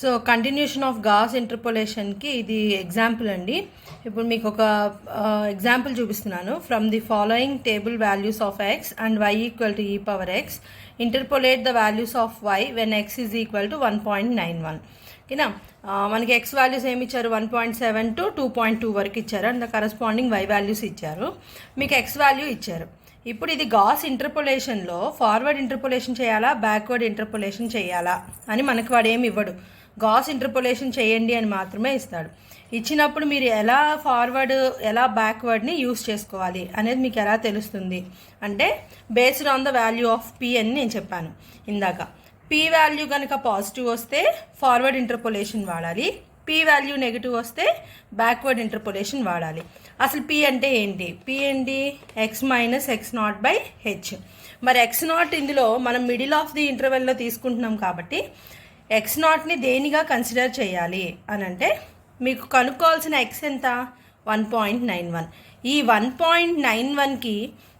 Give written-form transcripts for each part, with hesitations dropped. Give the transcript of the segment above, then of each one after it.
So continuation of Gauss ఇంటర్పోలేషన్కి ఇది example అండి. ఇప్పుడు మీకు ఒక ఎగ్జాంపుల్ చూపిస్తున్నాను. From the following table values of x and y equal to e power x interpolate the values of y when x is equal to 1.91. ఓకేనా, మనకి X values ఏమి ఇచ్చారు, 1.7 to 2.2 వరకు ఇచ్చారు and the corresponding y values ఇచ్చారు. మీకు x value ఇచ్చారు. ఇప్పుడు ఇది గాస్ ఇంటర్పోలేషన్లో ఫార్వర్డ్ ఇంటర్పోలేషన్ చేయాలా, బ్యాక్వర్డ్ ఇంటర్పోలేషన్ చేయాలా అని మనకి వాడు ఏమి ఇవ్వడు. గాస్ ఇంటర్పోలేషన్ చేయండి అని మాత్రమే ఇస్తాడు. ఇచ్చినప్పుడు మీరు ఎలా ఫార్వర్డ్ ఎలా బ్యాక్వర్డ్ని యూస్ చేసుకోవాలి అనేది మీకు ఎలా తెలుస్తుంది అంటే based on the value of P అని నేను చెప్పాను ఇందాక. పి వాల్యూ కనుక పాజిటివ్ వస్తే ఫార్వర్డ్ ఇంటర్పోలేషన్ వాడాలి, పి వాల్యూ నెగిటివ్ వస్తే బ్యాక్వర్డ్ ఇంటర్పోలేషన్ వాడాలి. అసలు పి అంటే ఏంటి, పి ఏంటి, X minus X not by H. మరి ఎక్స్ నాట్ ఇందులో మనం మిడిల్ ఆఫ్ ది ఇంటర్వెల్లో తీసుకుంటున్నాం కాబట్టి ఎక్స్ నాట్ని దేనిగా కన్సిడర్ చేయాలి అని అంటే మీకు కనుక్కోవాల్సిన ఎక్స్ ఎంత, 1.91. ఈ 1.91కి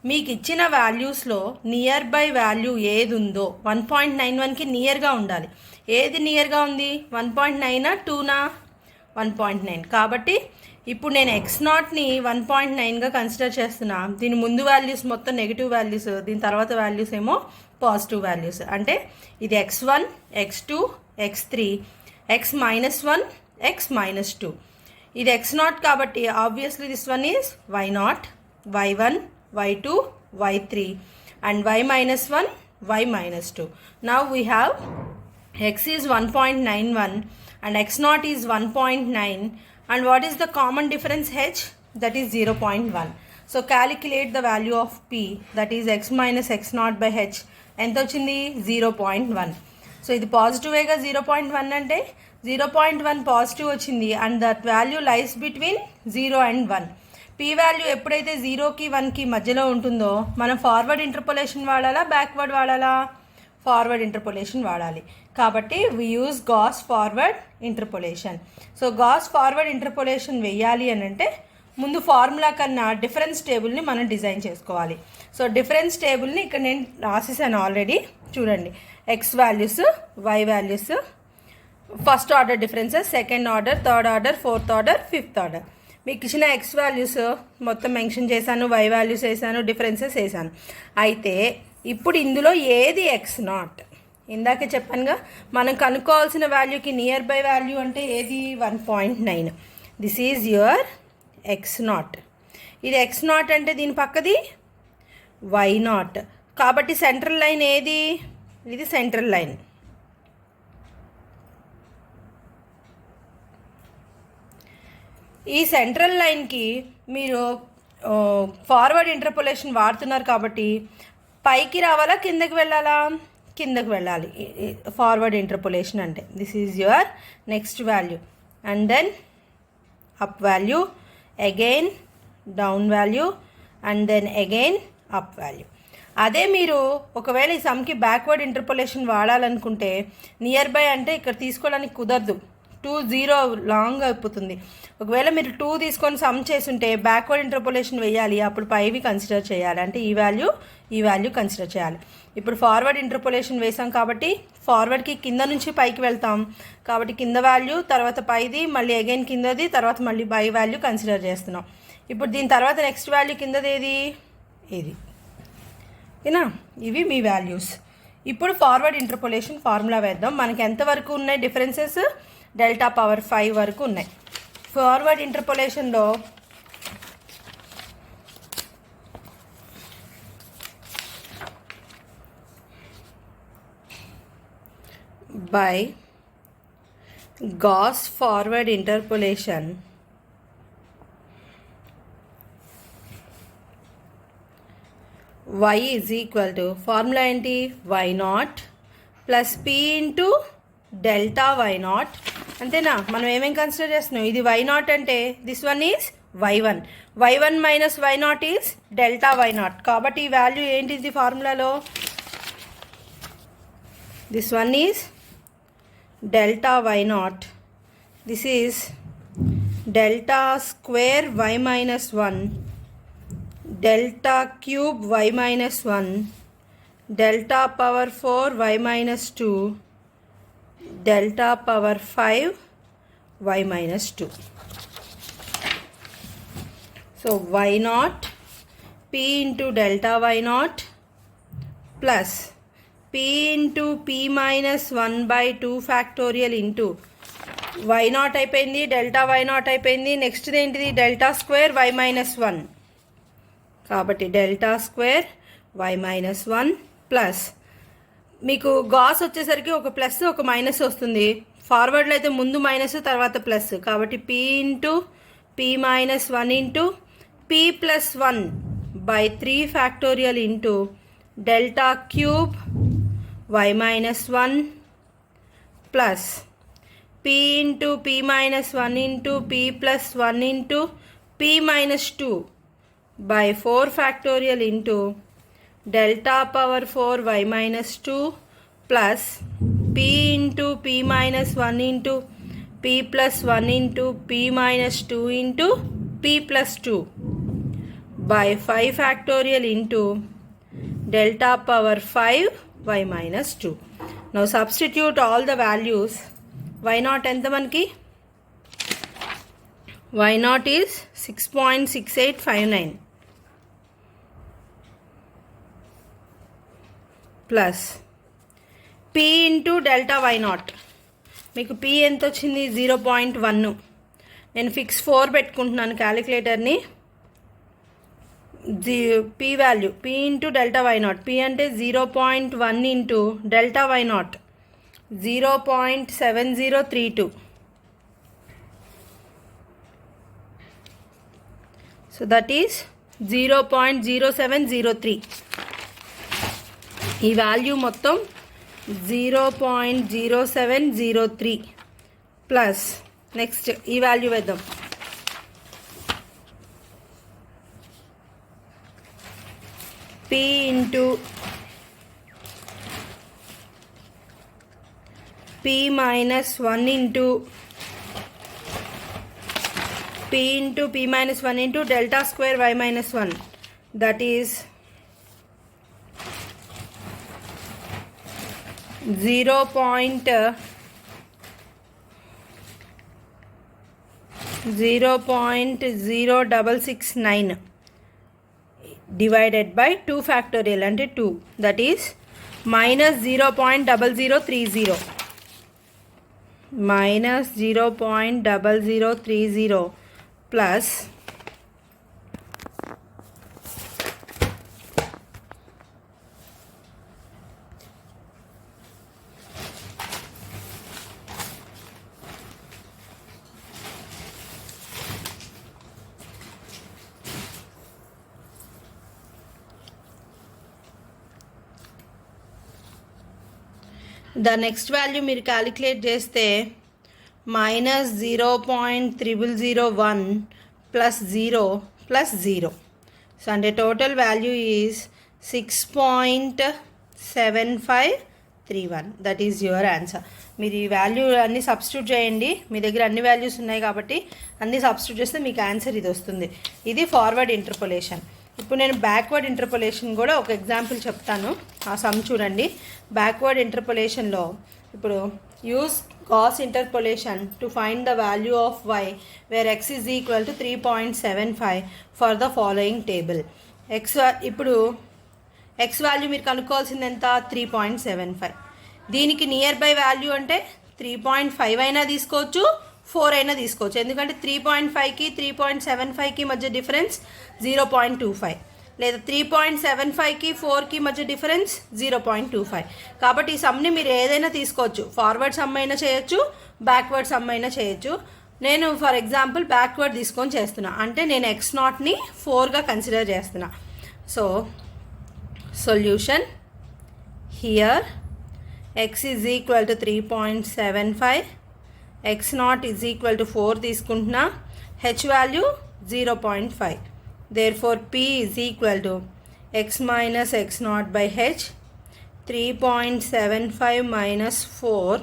మీకు ఇచ్చిన వాల్యూస్లో నియర్ బై వాల్యూ ఏది ఉందో 1.91కి నియర్గా ఉండాలి. ఏది నియర్గా ఉంది, 1.9 2నా 1.9. కాబట్టి ఇప్పుడు నేను ఎక్స్ నాట్ని 1.9గా కన్సిడర్ చేస్తున్నా. దీని ముందు వాల్యూస్ మొత్తం నెగిటివ్ వాల్యూస్, దీని తర్వాత వాల్యూస్ ఏమో పాజిటివ్ వాల్యూస్. అంటే ఇది x1 x2 x3 x-1 x-2. ఇది x0 కాబట్టి obviously this one is y0, y1 y2 y3 and y-1 y-2. Now we have x is 1.91 and x0 is 1.9 and what is the common difference h, that is 0.1. So calculate the value of p, that is x minus x0 by h. ఎంత వచ్చింది, 0.1. So ఇది పాజిటివేగా 0.1 అంటే 0.1 positive వచ్చింది and that value lies between 0 and 1. P value ఎప్పుడైతే 0కి 1కి మధ్యలో ఉంటుందో మనం ఫార్వర్డ్ ఇంటర్పోలేషన్ వాడాలా, బ్యాక్వర్డ్ వాడాలా, ఫార్వర్డ్ ఇంటర్పోలేషన్ వాడాలి. కాబట్టి we use Gauss forward interpolation. So Gauss forward interpolation వేయాలి అని అంటే ముందు ఫార్ములా కన్నా డిఫరెన్స్ టేబుల్ని మనం డిజైన్ చేసుకోవాలి. సో డిఫరెన్స్ టేబుల్ని ఇక్కడ నేను రాసేసాను ఆల్రెడీ, చూడండి. X values, y values, first order differences, second order, third order, fourth order, fifth order. మీకు ఇచ్చిన ఎక్స్ వాల్యూస్ మొత్తం మెన్షన్ చేశాను, వై వాల్యూస్ వేసాను, డిఫరెన్సెస్ వేసాను. అయితే ఇప్పుడు ఇందులో ఏది ఎక్స్ నాట్, ఇందాకే చెప్పానుగా మనం కనుక్కోవాల్సిన వాల్యూకి నియర్ బై వాల్యూ అంటే ఏది, 1.9. This is your ex not. ఇది ఎక్స్ నాట్ అంటే దీని పక్కది వై నాట్. కాబట్టి సెంట్రల్ లైన్ ఏది, ఇది సెంట్రల్ లైన్. ఈ సెంట్రల్ లైన్కి మీరు ఫార్వర్డ్ ఇంటర్పోలేషన్ వాడుతున్నారు కాబట్టి పైకి రావాలా, కిందకి వెళ్ళాలా, కిందకి వెళ్ళాలి ఫార్వర్డ్ ఇంటర్పోలేషన్ అంటే. This is your next value and then up value, again down value and then again up value. అదే మీరు ఒకవేళ ఈ సమ్కి బ్యాక్వర్డ్ ఇంటర్పోలేషన్ వాడాలనుకుంటే నియర్ బై అంటే ఇక్కడ తీసుకోవడానికి కుదరదు, 2 0 లాంగ్ అయిపోతుంది. ఒకవేళ మీరు 2 తీసుకొని సమ్ చేసుంటే బ్యాక్వర్డ్ ఇంటర్పోలేషన్ వేయాలి, అప్పుడు పైవి కన్సిడర్ చేయాలి, అంటే ఈ వాల్యూ కన్సిడర్ చేయాలి. ఇప్పుడు ఫార్వర్డ్ ఇంటర్పోలేషన్ వేసాం కాబట్టి ఫార్వర్డ్కి కింద నుంచి పైకి వెళ్తాం కాబట్టి కింద వాల్యూ, తర్వాత పైది, మళ్ళీ అగైన్ కిందది, తర్వాత మళ్ళీ పై వాల్యూ కన్సిడర్ చేస్తున్నాం. ఇప్పుడు దీని తర్వాత నెక్స్ట్ వాల్యూ కిందది ఏది, ఇది. ఓకేనా, ఇవి మీ వాల్యూస్. ఇప్పుడు ఫార్వర్డ్ ఇంటర్పోలేషన్ ఫార్ములా వేద్దాం. మనకి ఎంతవరకు ఉన్నాయి డిఫరెన్సెస్, డెల్టా పవర్ 5 వరకు ఉన్నాయి. ఫార్వర్డ్ ఇంటర్పోలేషన్లో by Gauss forward interpolation y is equal to formula ఏంటి, y0 plus p into delta y0. అంతేనా, మనం ఏమేం కన్సిడర్ చేస్తున్నాం, ఇది y0 అంటే this one is y1 minus y0 is delta y0. కాబట్టి ఈ వాల్యూ ఏంటిది ఫార్ములాలో, this one is delta y0, this is delta square y minus 1, delta cube y minus 1, delta power 4 y minus 2, delta power 5 y minus 2. So y naught p into delta y naught plus p into p minus 1 by 2 factorial into y naught అయిపోయింది, delta y naught అయిపోయింది. Next ఏంటిది? Delta square y minus 1. కాబట్టి delta square y minus 1 plus మీకు gas వచ్చేసరికి ఒక plus ఒక minus వస్తుంది. ఫార్వర్డ్లో అయితే ముందు మైనస్ తర్వాత ప్లస్, కాబట్టి p into p minus 1 into p plus 1 by 3 factorial into delta cube y minus 1 plus p into p minus 1 into p plus 1 into p minus 2 by 4 factorial into delta power 4 y minus 2 plus p into p minus 1 into p plus 1 into p minus 2 into p plus 2 by 5 factorial into delta power 5 y minus 2. Now substitute all the values. Y naught ఎంత మనకి? Y naught is 6.6859 plus p into delta Y not. మీకు p ఎంత వచ్చింది? 0.1. నేను fix 4 పెట్టుకుంటున్నాను క్యాలిక్యులేటర్ని. p value p into delta Y not. p అంటే 0.1 into delta Y not 0.7032. So that is 0.0703. ఈ value మొత్తం 0.0703 ప్లస్ నెక్స్ట్ ఈ వాల్యూ వేద్దాం. p into p minus 1 into p into p minus 1 into delta square y minus 1 that is 0.0669 divided by 2 factorial అంటే 2, that is minus 0.0030 minus 0.0030 plus the next value మీరు calculate చేస్తే minus 0.0001 plus 0 plus 0. So అంటే total value is 6.7531. That is your answer. మీరు ఈ value అన్నీ substitute చేయండి. మీ దగ్గర అన్ని వాల్యూస్ ఉన్నాయి కాబట్టి అన్నీ సబ్స్టిట్యూట్ చేస్తే మీకు ఆన్సర్ ఇది వస్తుంది. ఇది ఫార్వర్డ్ ఇంటర్పోలేషన్. ఇప్పుడు నేను బ్యాక్వర్డ్ ఇంటర్పోలేషన్ కూడా ఒక ఎగ్జాంపుల్ చెప్తాను. ఆ సమ్ చూడండి. బ్యాక్వర్డ్ ఇంటర్పోలేషన్లో ఇప్పుడు use Gauss interpolation to find the value of y where x is equal to 3.75 for the following table. ఇప్పుడు x వాల్యూ మీరు కనుక్కోవాల్సింది ఎంత? 3.75. దీనికి నియర్ బై వాల్యూ అంటే 3.5 అయినా తీసుకోవచ్చు, 4 అయినా తీసుకోవచ్చు. ఎందుకంటే 3.5కి 3.75కి మధ్య డిఫరెన్స్ 0.25, లేదా 3.75కి 4కి మధ్య డిఫరెన్స్ 0.25. కాబట్టి ఈ సమ్ని మీరు ఏదైనా తీసుకోవచ్చు. ఫార్వర్డ్ సమ్ అయినా చేయొచ్చు, బ్యాక్వర్డ్ సమ్ అయినా చేయొచ్చు. నేను ఫర్ ఎగ్జాంపుల్ బ్యాక్వర్డ్ తీసుకొని చేస్తున్నా. అంటే నేను x0ని 4గా కన్సిడర్ చేస్తున్నా. So solution here x is equal to 3.75, x0 is equal to 4 తీసుకుంటున్నా, h value 0.5. Therefore p is equal to x minus x0 by h. 3.75 minus 4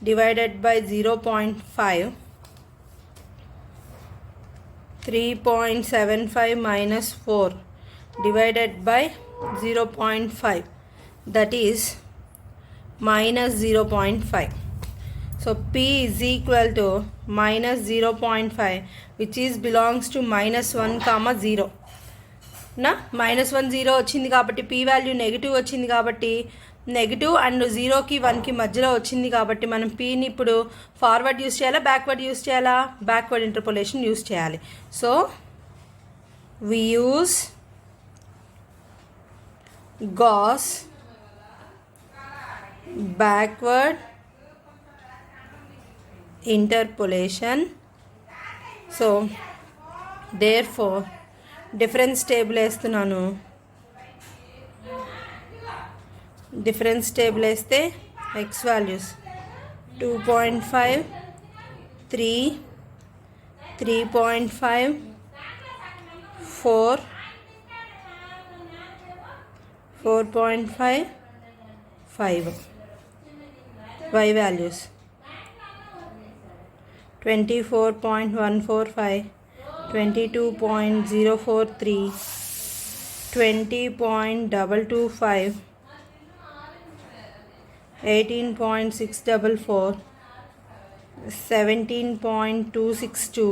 divided by 0.5. 3.75 minus 4 divided by 0.5, that is minus 0.5. So p is equal to minus 0.5 which is belongs to minus 1 comma 0 నా -1 0 వచ్చింది కాబట్టి p value negative వచ్చింది కాబట్టి negative and 0కి 1కి మధ్యలో వచ్చింది కాబట్టి మనం pని ఇప్పుడు ఫార్వర్డ్ యూస్ చేయాలా బ్యాక్వర్డ్ యూస్ చేయాలా బ్యాక్వర్డ్ ఇంటర్పోలేషన్ యూస్ చేయాలి. So we use Gauss backward interpolation. So therefore difference table వేస్తున్నాను. డిఫరెన్స్ టేబుల్ వేస్తే x values 2.5 3 3.5 4 4.5 5 y values 24.145 22.043 20.225 18.644 17.262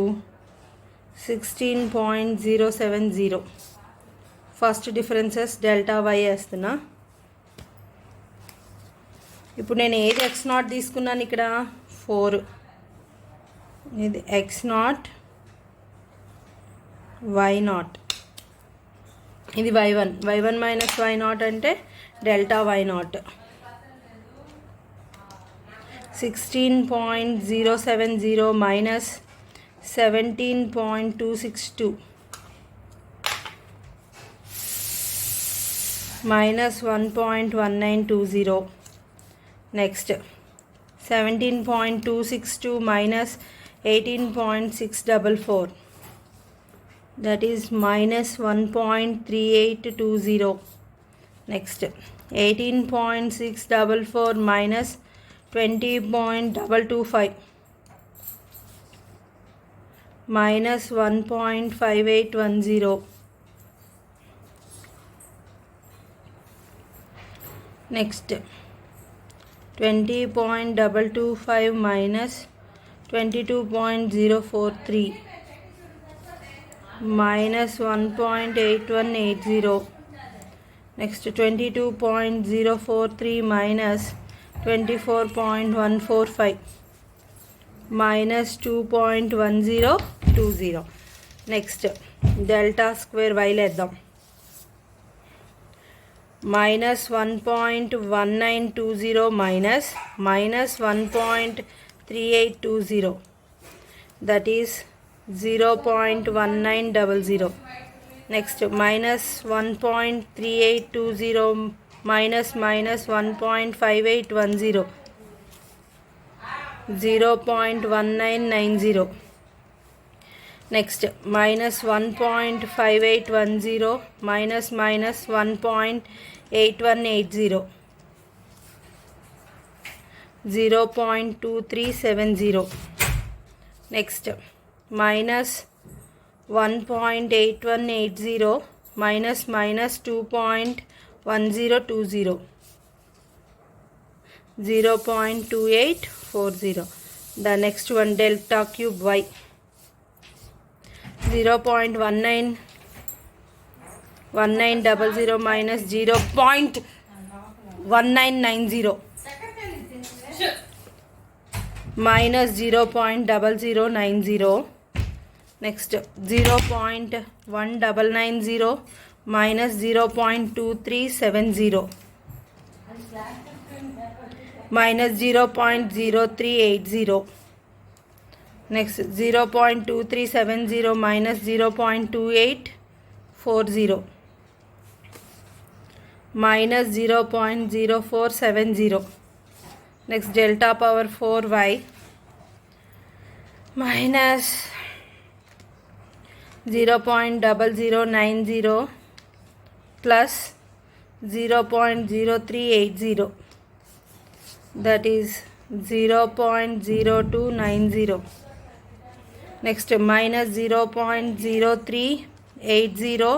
16.070. First differences delta Y వేస్తున్నా. ఇప్పుడు నేను ఏది ఎక్స్ నాట్ తీసుకున్నాను ఇక్కడ 4, ఇది ఎక్స్ నాట్ వై నాట్, ఇది y1 మైనస్ వై నాట్ అంటే delta Y not 16.070 minus 17.262 minus 1.1920. Next 17.262 minus 18.644, that is minus 1.3820. Next 18.644 minus 20.225 minus 1.5810. Next 20.225 minus 22.043 minus 1.8180. Next 22.043 minus 24.145 minus 2.1020. Next delta square y లేద్దాం. minus 1.1920 minus 1.3820, that is 0.1900. Next minus 1.3820 minus 1.5810, 0.1990. Next minus 1.5810 minus 1.8180, 0.2370. Next minus 1.8180 minus 2.1020, 0.2840. The next one delta cube y 0.1900 minus 0.1990 minus 0.0090. Next 0.1990 minus 0.2370 minus 0.0380. Next 0.2370 minus 0.2840 minus 0.0470. Next delta power 4y minus 0.0090 plus 0.0380, that is 0.0290. Next minus 0.0380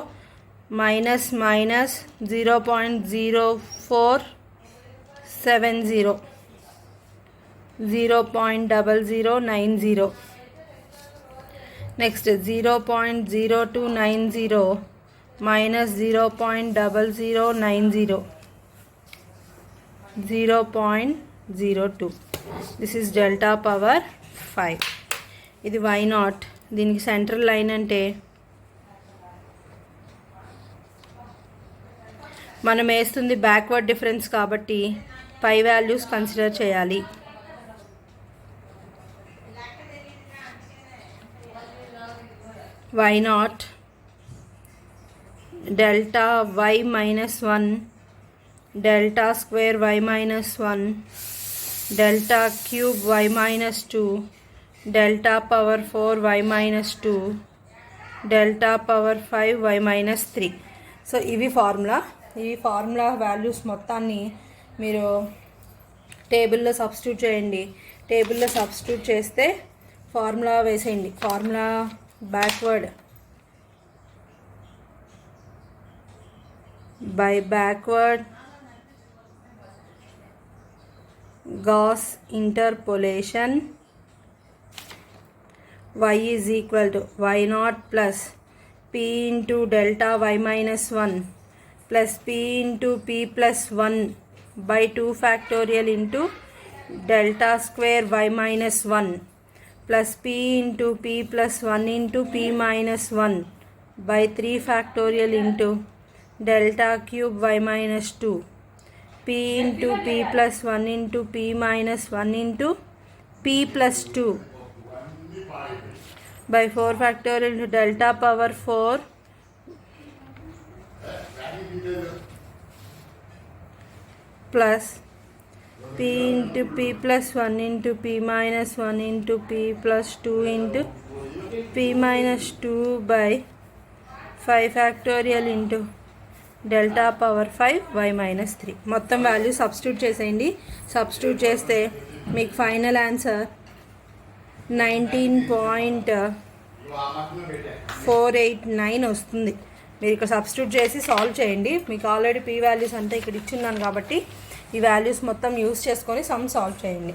minus 0.0470 0.0090. Next 0.0290 minus 0.0090, 0.02. This is delta power 5. ఇది y not. దీనికి central line అంటే మనం వేస్తుంది backward difference కాబట్టి పై values consider చేయాలి. y not delta y minus 1 delta square y minus 1 delta cube y minus 2 delta power 4 y minus 2 delta power 5 y minus 3. So ఈ formula values మొత్తాన్ని మీరు టేబుల్లో సబ్స్టిట్యూట్ చేయండి. టేబుల్లో సబ్స్టిట్యూట్ చేస్తే ఫార్ములా వేసేయండి. Formula backward by backward Gauss interpolation, y is equal to y naught plus p into delta y minus 1 plus p into p plus 1 by 2 factorial into delta square y minus 1 plus p into p plus 1 into p minus 1 by 3 factorial into delta cube y minus 2 p into p plus 1 into p minus 1 into p plus 2 by 4 factorial into delta power 4 plus p into p plus 1 into p minus 1 into p plus 2 into p minus 2 by 5 factorial into delta power 5 y minus 3. మొత్తం value substitute చేసేయండి. Substitute చేస్తే మీకు final answer 19.489 వస్తుంది. మీరు ఇక్కడ substitute చేసి solve చేయండి. మీకు ఆల్రెడీ పీ వాల్యూస్ అంతా ఇక్కడ ఇచ్చున్నాను కాబట్టి ఈ వాల్యూస్ మొత్తం యూస్ చేసుకొని సమ్ సాల్వ్ చేయండి.